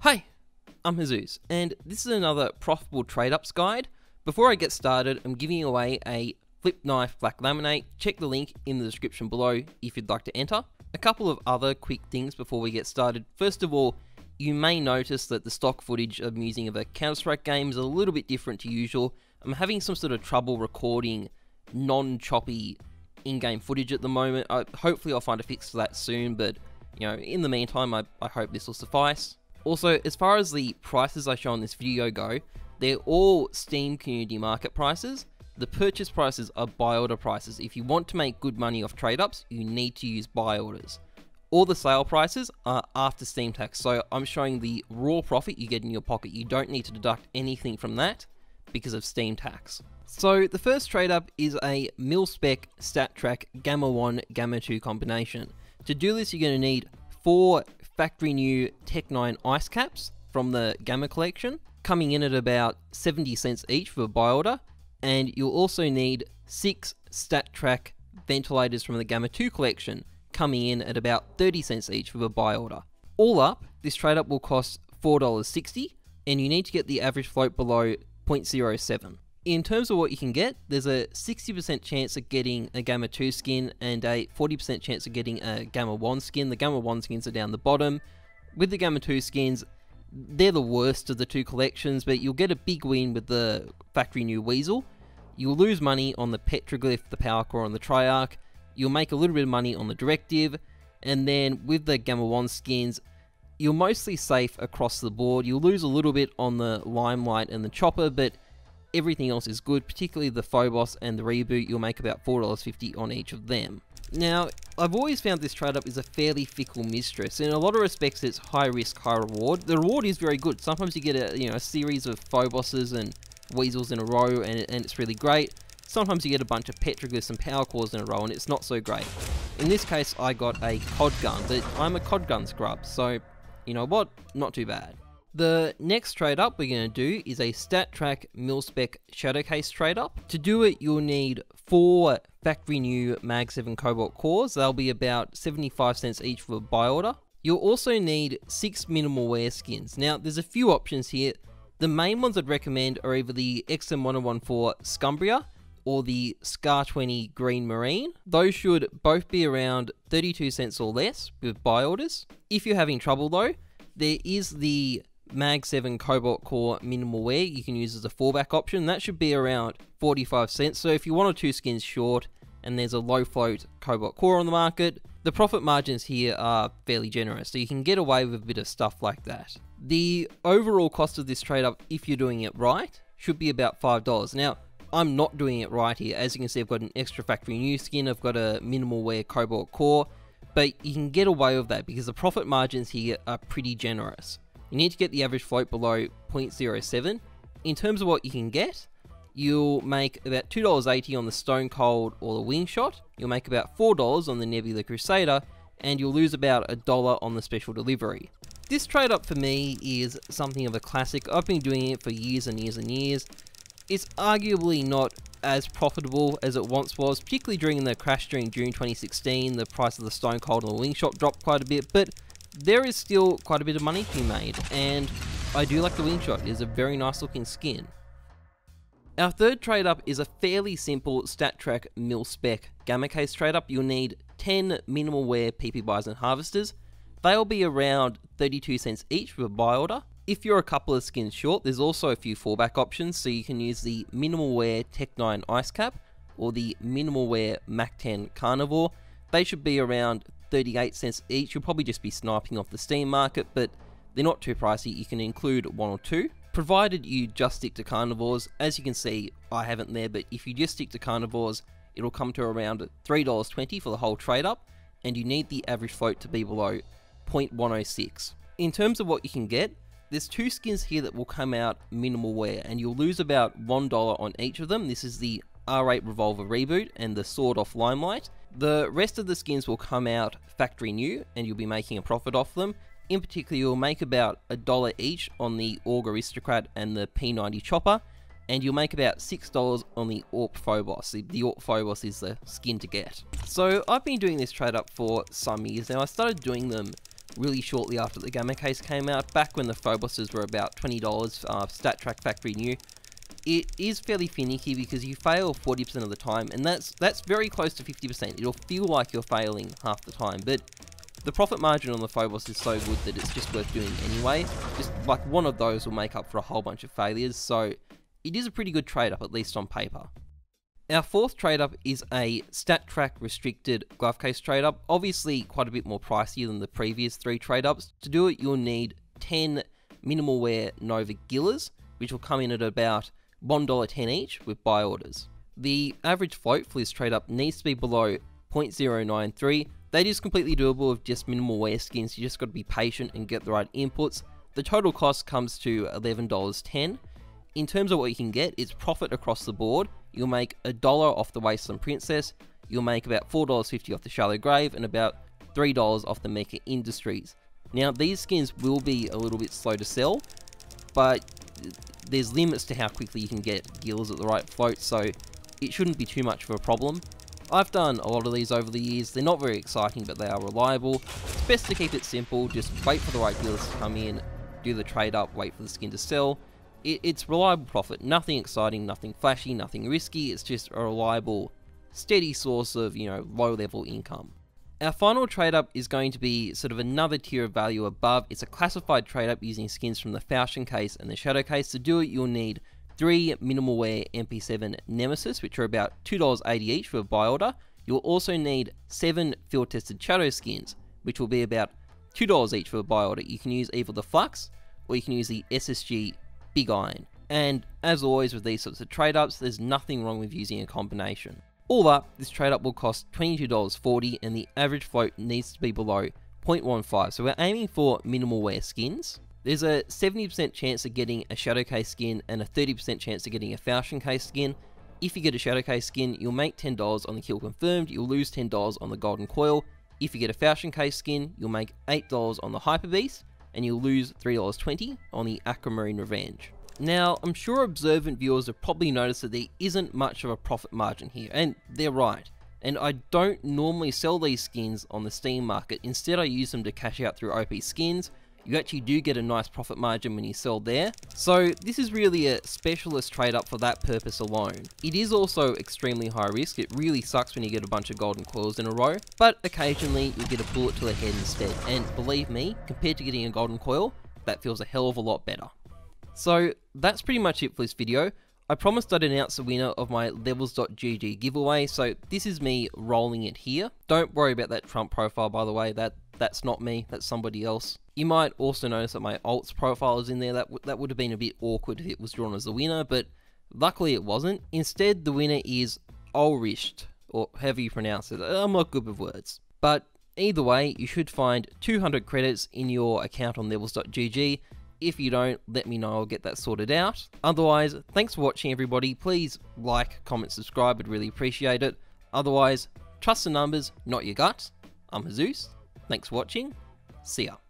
Hi, I'm Heyzeus, and this is another profitable trade-ups guide. Before I get started, I'm giving away a flip knife black laminate. Check the link in the description below if you'd like to enter. A couple of other quick things before we get started. First of all, you may notice that the stock footage I'm using of a Counter-Strike game is a little bit different to usual. I'm having some sort of trouble recording non-choppy in-game footage at the moment. Hopefully I'll find a fix for that soon, but in the meantime, I hope this will suffice. Also, as far as the prices I show in this video go, they're all Steam community market prices. The purchase prices are buy order prices. If you want to make good money off trade-ups, you need to use buy orders. All the sale prices are after Steam tax, so I'm showing the raw profit you get in your pocket. You don't need to deduct anything from that because of Steam tax. So the first trade-up is a mil-spec StatTrak Gamma 1 Gamma 2 combination. To do this, you're going to need 4 factory new Tech 9 ice caps from the Gamma collection, coming in at about 70 cents each for a buy order, and you'll also need 6 StatTrak ventilators from the Gamma 2 collection, coming in at about 30 cents each for a buy order. All up, this trade up will cost $4.60, and you need to get the average float below 0.07. In terms of what you can get, there's a 60% chance of getting a Gamma 2 skin and a 40% chance of getting a Gamma 1 skin. The Gamma 1 skins are down the bottom. With the Gamma 2 skins, they're the worst of the two collections, but you'll get a big win with the factory new Weasel. You'll lose money on the Petroglyph, the Power Core, and the Triarch. You'll make a little bit of money on the Directive, and then with the Gamma 1 skins, you're mostly safe across the board. You'll lose a little bit on the Limelight and the Chopper, but everything else is good, particularly the Phobos and the Reboot. You'll make about $4.50 on each of them. Now, I've always found this trade-up is a fairly fickle mistress. In a lot of respects, it's high risk, high reward. The reward is very good. Sometimes you get a series of Phoboses and Weasels in a row, and it's really great. Sometimes you get a bunch of Petroglyphs and Power Cores in a row, and it's not so great. In this case, I got a COD gun, but I'm a COD gun scrub, so you know what? Not too bad. The next trade up we're going to do is a StatTrak mil-spec Shadowcase trade up. To do it, you'll need 4 factory new Mag 7 Cobalt cores. They'll be about 75 cents each for a buy order. You'll also need 6 minimal wear skins. Now, there's a few options here. The main ones I'd recommend are either the XM1014 Scumbria or the Scar 20 Green Marine. Those should both be around 32 cents or less with buy orders. If you're having trouble though, there is the Mag 7 Cobalt Core minimal wear you can use as a fallback option. That should be around 45 cents. So if you're 1 or 2 skins short and there's a low float Cobalt Core on the market, the profit margins here are fairly generous, so you can get away with a bit of stuff like that. The overall cost of this trade up, if you're doing it right, should be about $5. Now, I'm not doing it right here. As you can see, I've got an extra factory new skin, I've got a minimal wear Cobalt Core, but you can get away with that because the profit margins here are pretty generous. You need to get the average float below 0.07. In terms of what you can get, you'll make about $2.80 on the Stone Cold or the Wingshot, you'll make about $4 on the Nebula Crusader, and you'll lose about $1 on the Special Delivery. This trade up for me is something of a classic. I've been doing it for years and years and years. It's arguably not as profitable as it once was, particularly during the crash during June 2016. The price of the Stone Cold and the Wingshot dropped quite a bit, but there is still quite a bit of money to be made, and I do like the Wingshot. It is a very nice looking skin. Our third trade up is a fairly simple StatTrak mil-spec Gamma Case trade up. You'll need 10 minimal wear PP Bison Harvesters. They'll be around 32 cents each for a buy order. If you're a couple of skins short, there's also a few fallback options, so you can use the minimal wear Tech 9 Ice Cap or the minimal wear Mac 10 Carnivore. They should be around 38 cents each. You'll probably just be sniping off the Steam market, but they're not too pricey. You can include 1 or 2, provided you just stick to Carnivores. As you can see, I haven't there, but if you just stick to Carnivores, it'll come to around $3.20 for the whole trade up, and you need the average float to be below 0.106. In terms of what you can get, there's 2 skins here that will come out minimal wear, and you'll lose about $1 on each of them. This is the R8 Revolver Reboot and the Sword Off Limelight. The rest of the skins will come out factory new, and you'll be making a profit off them. In particular, you'll make about $1 each on the Org Aristocrat and the P90 Chopper, and you'll make about $6 on the AWP Phobos. The AWP Phobos is the skin to get. So I've been doing this trade up for some years now. I started doing them really shortly after the Gamma case came out, back when the Phoboses were about $20, StatTrak Factory New. It is fairly finicky because you fail 40% of the time, and that's very close to 50%. It'll feel like you're failing half the time, but the profit margin on the Phobos is so good that it's just worth doing anyway. Just like one of those will make up for a whole bunch of failures, so it is a pretty good trade-up, at least on paper. Our fourth trade-up is a StatTrak restricted glove case trade-up, obviously quite a bit more pricier than the previous 3 trade-ups. To do it, you'll need 10 minimal wear Nova Gillas, which will come in at about $1.10 each with buy orders. The average float for this trade-up needs to be below 0.093. That is completely doable with just minimal wear skins. You just got to be patient and get the right inputs. The total cost comes to $11.10. In terms of what you can get, it's profit across the board. You'll make $1 off the Wasteland Princess, you'll make about $4.50 off the Shallow Grave, and about $3 off the Mecha Industries. Now, these skins will be a little bit slow to sell, but there's limits to how quickly you can get gills at the right float, so it shouldn't be too much of a problem. I've done a lot of these over the years. They're not very exciting, but they are reliable. It's best to keep it simple, just wait for the right gills to come in, do the trade up, wait for the skin to sell. It's reliable profit, nothing exciting, nothing flashy, nothing risky. It's just a reliable, steady source of, low level income. Our final trade up is going to be sort of another tier of value above. It's a classified trade up using skins from the Falchion case and the Shadow case. To do it, you'll need 3 minimal wear MP7 Nemesis, which are about $2.80 each for a buy order. You'll also need 7 field tested Shadow skins, which will be about $2 each for a buy order. You can use either the Flux or you can use the SSG Big Iron. And as always with these sorts of trade ups, there's nothing wrong with using a combination. All up, this trade up will cost $22.40 and the average float needs to be below 0.15. So we're aiming for minimal wear skins. There's a 70% chance of getting a Shadow case skin and a 30% chance of getting a Falchion case skin. If you get a Shadow case skin, you'll make $10 on the kill confirmed, you'll lose $10 on the golden coil. If you get a Falchion case skin, you'll make $8 on the Hyper Beast, and you'll lose $3.20 on the Aquamarine Revenge. Now, I'm sure observant viewers have probably noticed that there isn't much of a profit margin here, and they're right. And I don't normally sell these skins on the Steam market, instead I use them to cash out through OP skins. You actually do get a nice profit margin when you sell there. So this is really a specialist trade up for that purpose alone. It is also extremely high risk. It really sucks when you get a bunch of golden coils in a row, but occasionally you'll get a bullet to the head instead. And believe me, compared to getting a golden coil, that feels a hell of a lot better. So that's pretty much it for this video. I promised I'd announce the winner of my levels.gg giveaway, so this is me rolling it here. Don't worry about that Trump profile, by the way, that's not me, that's somebody else. You might also notice that my alts profile is in there. That would have been a bit awkward if it was drawn as the winner, but luckily it wasn't. Instead, the winner is Ulrich, or however you pronounce it. I'm not good with words. But either way, you should find 200 credits in your account on levels.gg. If you don't, let me know, I'll get that sorted out. Otherwise, thanks for watching everybody. Please like, comment, subscribe, I'd really appreciate it. Otherwise, trust the numbers, not your gut. I'm Heyzeus. Thanks for watching. See ya.